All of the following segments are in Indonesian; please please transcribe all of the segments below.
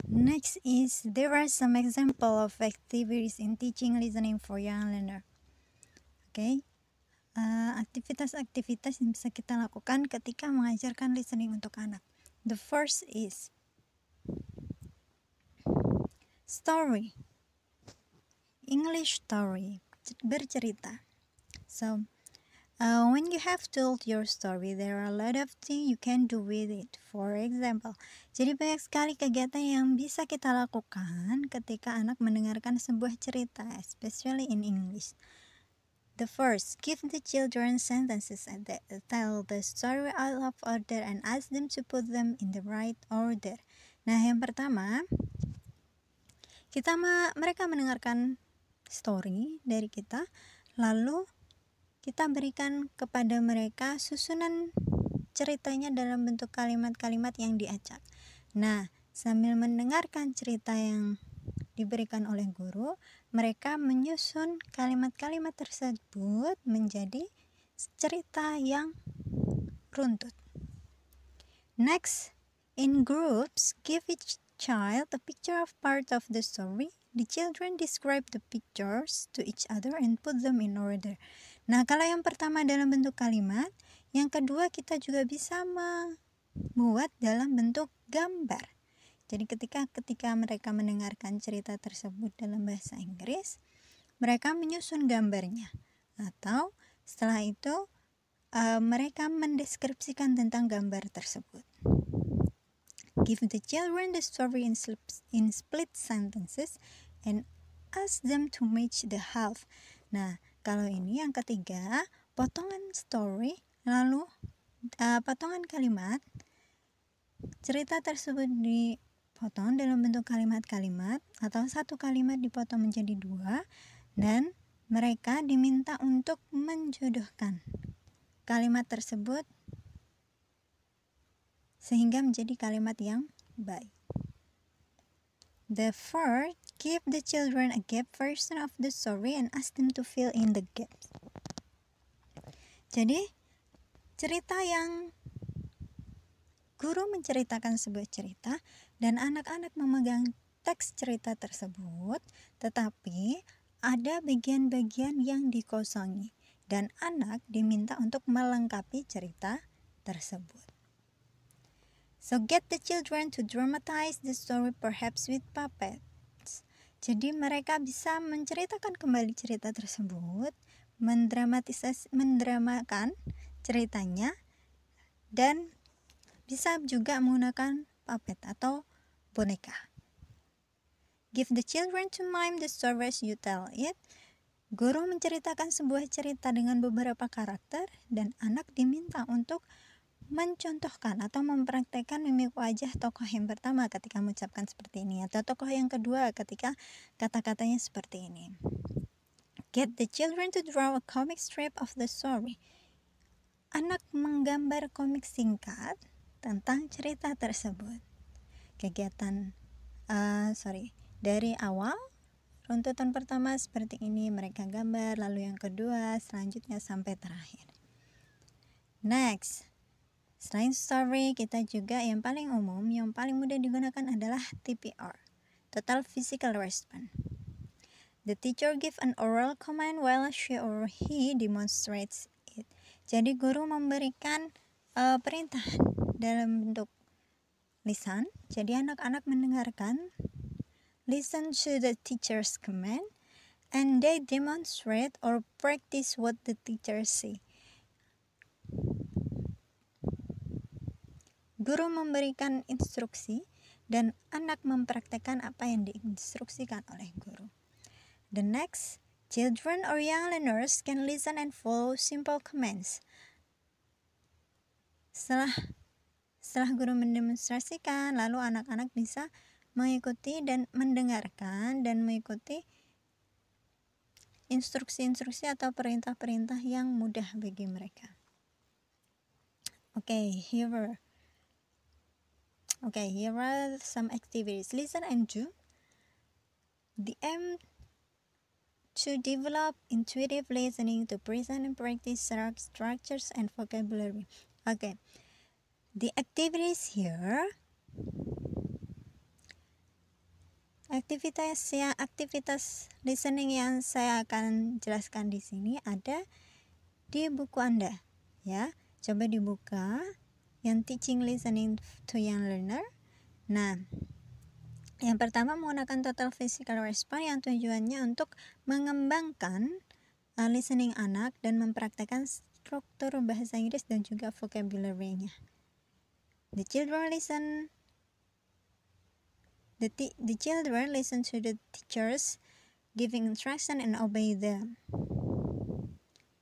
Next is there are some example of activities in teaching listening for young learner. Oke, aktivitas-aktivitas yang bisa kita lakukan ketika mengajarkan listening untuk anak. The first is story, English story, bercerita. So, when you have told your story, there are a lot of things you can do with it. For example, jadi banyak sekali kegiatan yang bisa kita lakukan ketika anak mendengarkan sebuah cerita, especially in English. The first, give the children sentences that tell the story out of order and ask them to put them in the right order. Nah, yang pertama, mereka mendengarkan story dari kita, lalu kita berikan kepada mereka susunan ceritanya dalam bentuk kalimat-kalimat yang diacak. Nah, sambil mendengarkan cerita yang diberikan oleh guru, mereka menyusun kalimat-kalimat tersebut menjadi cerita yang runtut. Next, in groups, give each child a picture of part of the story. The children describe the pictures to each other and put them in order. Nah, kalau yang pertama dalam bentuk kalimat, yang kedua kita juga bisa membuat dalam bentuk gambar. Jadi ketika mereka mendengarkan cerita tersebut dalam bahasa Inggris, mereka menyusun gambarnya. Atau setelah itu mereka mendeskripsikan tentang gambar tersebut. Give the children the story in split sentences and ask them to match the half. Nah, kalau ini yang ketiga, potongan story, lalu potongan kalimat, cerita tersebut dipotong dalam bentuk kalimat-kalimat, atau satu kalimat dipotong menjadi dua, dan mereka diminta untuk menjodohkan kalimat tersebut sehingga menjadi kalimat yang baik. The fourth, give the children a gap version of the story and ask them to fill in the gaps. Jadi, cerita yang guru menceritakan sebuah cerita dan anak-anak memegang teks cerita tersebut, tetapi ada bagian-bagian yang dikosongi dan anak diminta untuk melengkapi cerita tersebut. So get the children to dramatize the story perhaps with puppets. Jadi mereka bisa menceritakan kembali cerita tersebut, mendramakan ceritanya, dan bisa juga menggunakan puppet atau boneka. Give the children to mime the story as you tell it. Guru menceritakan sebuah cerita dengan beberapa karakter dan anak diminta untuk mencontohkan atau mempraktekkan mimik wajah tokoh yang pertama ketika mengucapkan seperti ini, atau tokoh yang kedua ketika kata-katanya seperti ini. Get the children to draw a comic strip of the story. Anak menggambar komik singkat tentang cerita tersebut. Kegiatan dari awal, runtutan pertama seperti ini mereka gambar, lalu yang kedua, selanjutnya sampai terakhir. Next, selain story, kita juga yang paling umum, yang paling mudah digunakan adalah TPR, Total Physical Response. The teacher give an oral command while she or he demonstrates it. Jadi guru memberikan perintah dalam bentuk lisan. Jadi anak-anak mendengarkan, listen to the teacher's command, and they demonstrate or practice what the teacher say. Guru memberikan instruksi dan anak mempraktekkan apa yang diinstruksikan oleh guru. The next, children or young learners can listen and follow simple commands. Setelah guru mendemonstrasikan, lalu anak-anak bisa mengikuti dan mendengarkan dan mengikuti instruksi-instruksi atau perintah-perintah yang mudah bagi mereka. Here are some activities. Listen and do. The aim to develop intuitive listening to present and practice structures and vocabulary. The activities here. Aktivitas listening yang saya akan jelaskan di sini ada di buku Anda, ya. Coba dibuka yang teaching listening to young learner. Nah, yang pertama menggunakan total physical response yang tujuannya untuk mengembangkan listening anak dan mempraktekkan struktur bahasa Inggris dan juga vocabulary-nya. The children listen to the teachers giving instruction and obey them.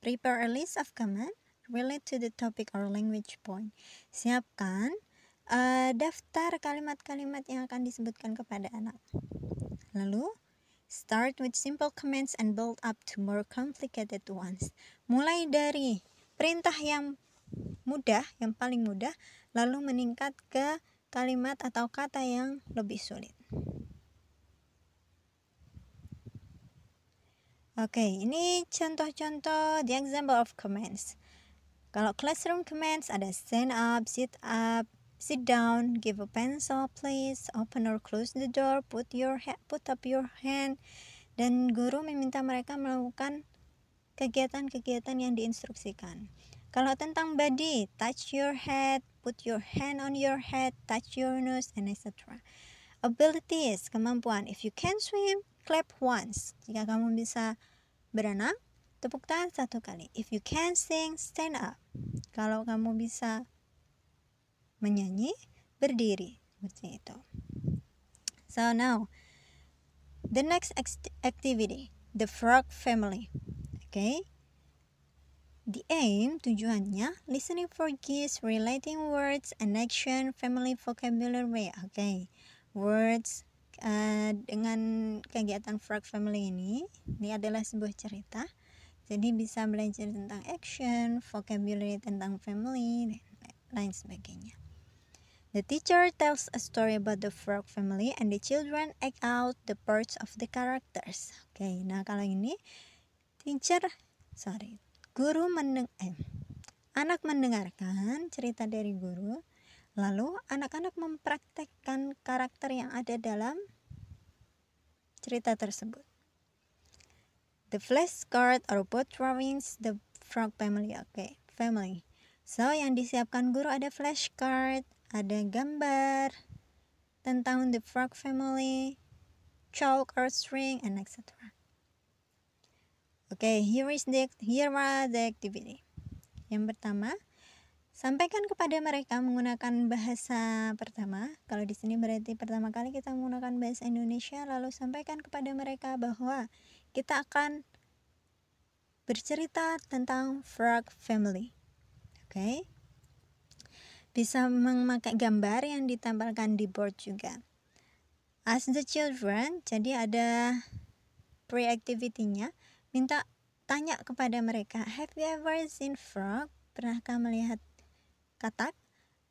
Prepare a list of commands relate to the topic or language point. Siapkan daftar kalimat-kalimat yang akan disebutkan kepada anak. Lalu, start with simple commands and build up to more complicated ones. Mulai dari perintah yang mudah, yang paling mudah, lalu meningkat ke kalimat atau kata yang lebih sulit. Oke, ini contoh-contoh the example of commands. Kalau classroom commands ada stand up, sit down, give a pencil please, open or close the door, put up your hand, dan guru meminta mereka melakukan kegiatan-kegiatan yang diinstruksikan. Kalau tentang body, touch your head, put your hand on your head, touch your nose, and etc. Abilities, kemampuan. If you can swim, clap once. Jika kamu bisa berenang, tepuk tangan 1 kali. If you can sing, stand up. Kalau kamu bisa menyanyi, berdiri. Seperti itu. So now, the next activity, the frog family. Okay. The aim, tujuannya, listening for keys, relating words and action, family vocabulary. Okay. Words dengan kegiatan frog family ini adalah sebuah cerita. Jadi bisa belajar tentang action, vocabulary tentang family, dan lain sebagainya. The teacher tells a story about the frog family and the children act out the parts of the characters. Oke, nah kalau ini anak mendengarkan cerita dari guru, lalu anak-anak mempraktekkan karakter yang ada dalam cerita tersebut. The flashcard or both drawings the frog family. Okay, family. So yang disiapkan guru ada flashcard, ada gambar tentang the frog family, chalk or string, and etc. Okay, here are the activity. Yang pertama, sampaikan kepada mereka menggunakan bahasa pertama. Kalau di sini berarti pertama kali kita menggunakan bahasa Indonesia, lalu sampaikan kepada mereka bahwa kita akan bercerita tentang frog family. Oke. Bisa memakai gambar yang ditempelkan di board juga. Ask the children, jadi ada pre-activity-nya. Tanya kepada mereka, have you ever seen frog? Pernahkah melihat katak?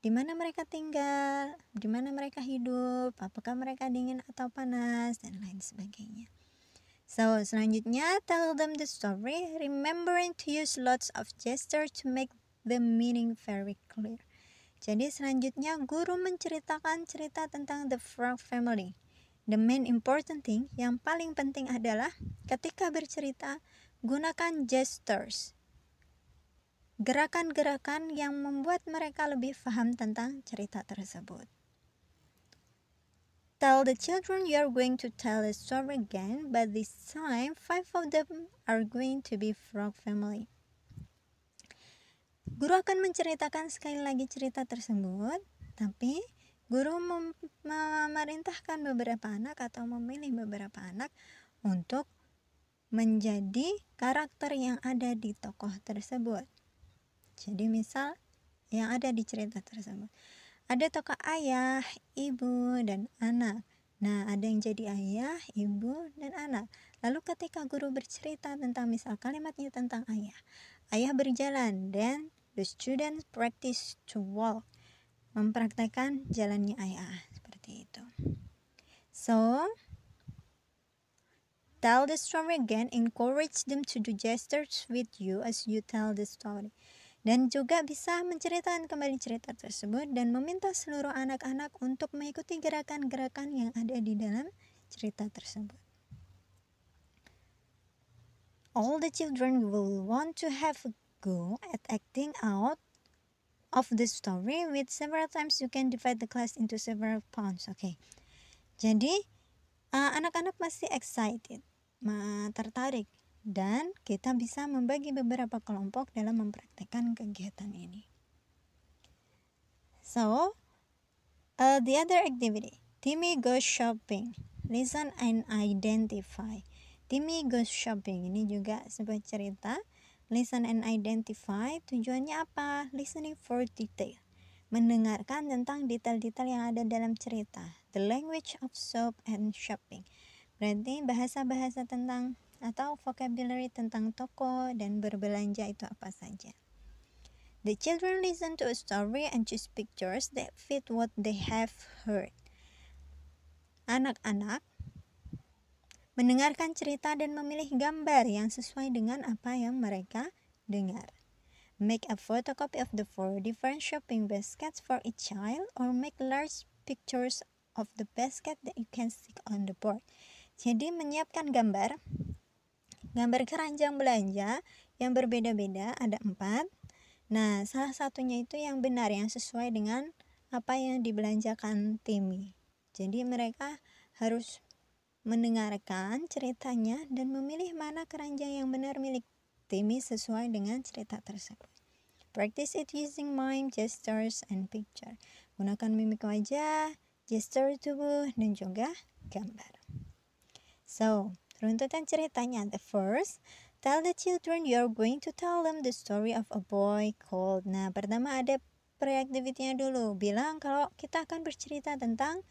Di mana mereka tinggal? Di mana mereka hidup? Apakah mereka dingin atau panas? Dan lain sebagainya. So, selanjutnya, tell them the story, remembering to use lots of gesture to make the meaning very clear. Jadi selanjutnya, guru menceritakan cerita tentang the frog family. The main important thing, yang paling penting adalah ketika bercerita, gunakan gestures. Gerakan-gerakan yang membuat mereka lebih paham tentang cerita tersebut. Tell the children you are going to tell a story again, but this time 5 of them are going to be frog family. Guru akan menceritakan sekali lagi cerita tersebut, tapi guru memerintahkan beberapa anak atau memilih beberapa anak untuk menjadi karakter yang ada di tokoh tersebut. Jadi misal yang ada di cerita tersebut. Ada tokoh ayah, ibu, dan anak. Nah, ada yang jadi ayah, ibu, dan anak. Lalu ketika guru bercerita tentang misal kalimatnya tentang ayah. Ayah berjalan, then the students practice to walk. Mempraktekkan jalannya ayah. Seperti itu. So, tell the story again. Encourage them to do gestures with you as you tell the story. Dan juga bisa menceritakan kembali cerita tersebut dan meminta seluruh anak-anak untuk mengikuti gerakan-gerakan yang ada di dalam cerita tersebut. All the children will want to have a go at acting out of the story with several times you can divide the class into several parts. Oke. Jadi anak-anak masih excited, tertarik, dan kita bisa membagi beberapa kelompok dalam mempraktekkan kegiatan ini. So, the other activity, Timmy goes shopping. Listen and identify. Timmy goes shopping. Ini juga sebuah cerita. Listen and identify. Tujuannya apa? Listening for detail. Mendengarkan tentang detail-detail yang ada dalam cerita. The language of shop and shopping. Berarti bahasa-bahasa tentang atau vocabulary tentang toko dan berbelanja itu apa saja. The children listen to a story and choose pictures that fit what they have heard. Anak-anak mendengarkan cerita dan memilih gambar yang sesuai dengan apa yang mereka dengar. Make a photocopy of the 4 different shopping baskets for each child, or make large pictures of the basket that you can stick on the board. Jadi menyiapkan gambar keranjang belanja yang berbeda-beda, ada 4. Nah, salah satunya itu yang benar, yang sesuai dengan apa yang dibelanjakan Timmy. Jadi mereka harus mendengarkan ceritanya dan memilih mana keranjang yang benar milik Timmy sesuai dengan cerita tersebut. Practice it using mime, gestures, and picture. Gunakan mimik wajah, gestur tubuh, dan juga gambar. So, runtutan ceritanya. The first, tell the children you're going to tell them the story of a boy called. Nah, pertama ada pre-activity-nya dulu. Bilang kalau kita akan bercerita tentang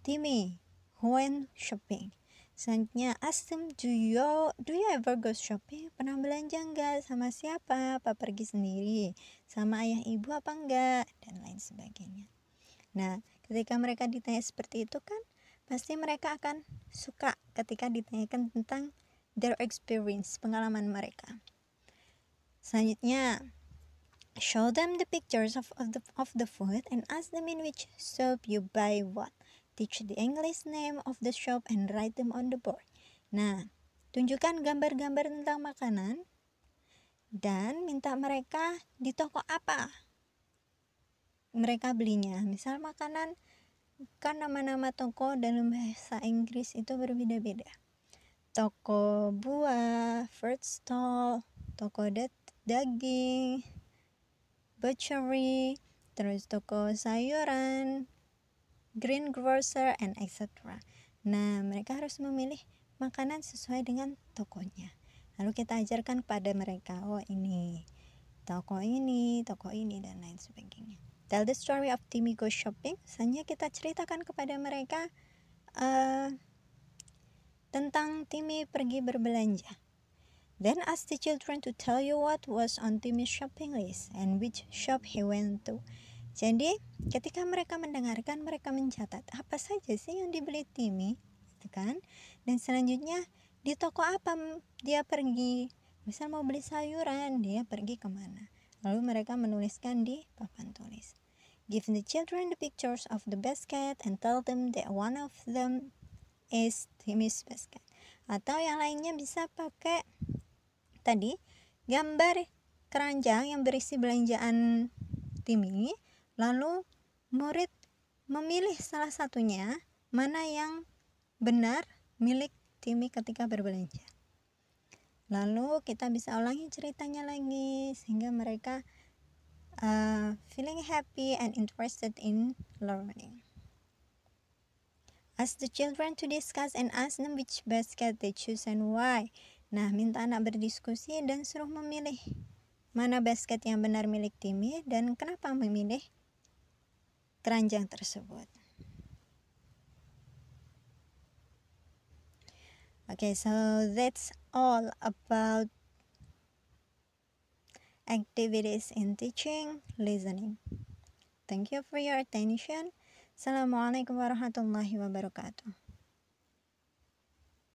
Timmy who went shopping. Selanjutnya, ask them, do you ever go shopping? Pernah belanja enggak? Sama siapa? Apa pergi sendiri? Sama ayah ibu apa enggak? Dan lain sebagainya. Nah, ketika mereka ditanya seperti itu kan, pasti mereka akan suka ketika ditanyakan tentang their experience, pengalaman mereka. Selanjutnya, show them the pictures of the food and ask them in which shop you buy what. Teach the English name of the shop and write them on the board. Nah, tunjukkan gambar-gambar tentang makanan dan minta mereka di toko apa mereka belinya. Misal makanan, kan nama-nama toko dalam bahasa Inggris itu berbeda-beda. Toko buah, fruit stall, toko daging, butchery, terus toko sayuran, greengrocer, and etc. Nah, mereka harus memilih makanan sesuai dengan tokonya. Lalu kita ajarkan kepada mereka, oh ini, dan lain sebagainya. Tell the story of Timmy Goes Shopping. Selanjutnya kita ceritakan kepada mereka tentang Timmy pergi berbelanja. Then ask the children to tell you what was on Timmy's shopping list and which shop he went to. Jadi ketika mereka mendengarkan, mereka mencatat apa saja sih yang dibeli Timmy, gitu kan? Dan selanjutnya di toko apa dia pergi. Misal mau beli sayuran, dia pergi kemana? Lalu mereka menuliskan di papan tulis. Give the children the pictures of the basket and tell them that one of them is Timmy's basket. Atau yang lainnya bisa pakai tadi gambar keranjang yang berisi belanjaan Timmy. Lalu murid memilih salah satunya mana yang benar milik Timmy ketika berbelanja. Lalu kita bisa ulangi ceritanya lagi sehingga mereka feeling happy and interested in learning. Ask the children to discuss and ask them which basket they choose and why. Nah, minta anak berdiskusi dan suruh memilih mana basket yang benar milik Timmy dan kenapa memilih keranjang tersebut. Okay, so that's all about activities in teaching listening. Thank you for your attention. Assalamualaikum warahmatullahi wabarakatuh.